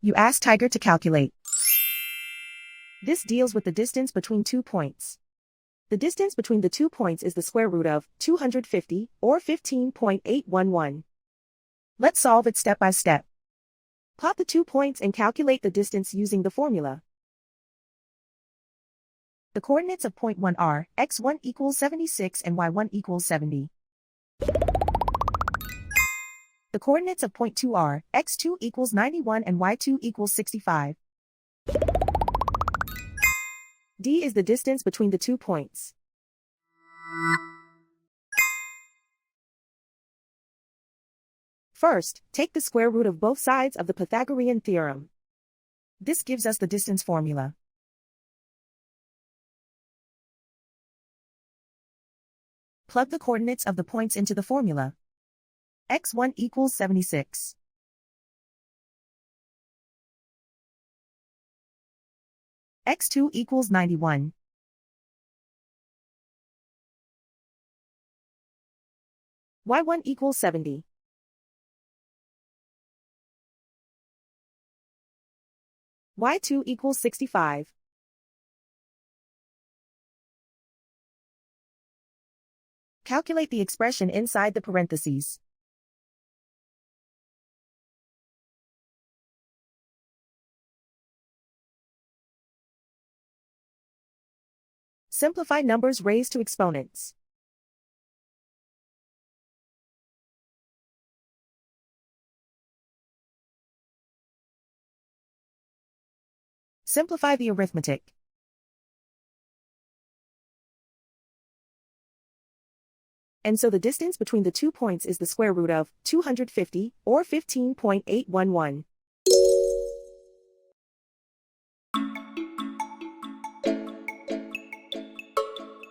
You ask Tiger to calculate. This deals with the distance between 2 points. The distance between the 2 points is the square root of 250, or 15.811. Let's solve it step by step. Plot the 2 points and calculate the distance using the formula. The coordinates of point 1 are x1 equals 76 and y1 equals 70. The coordinates of point 2 are x2 equals 91 and y2 equals 65. D is the distance between the 2 points. First, take the square root of both sides of the Pythagorean theorem. This gives us the distance formula. Plug the coordinates of the points into the formula. x1 equals 76. x2 equals 91. y1 equals 70. y2 equals 65. Calculate the expression inside the parentheses. Simplify numbers raised to exponents. Simplify the arithmetic. And so the distance between the 2 points is the square root of 250, or 15.811.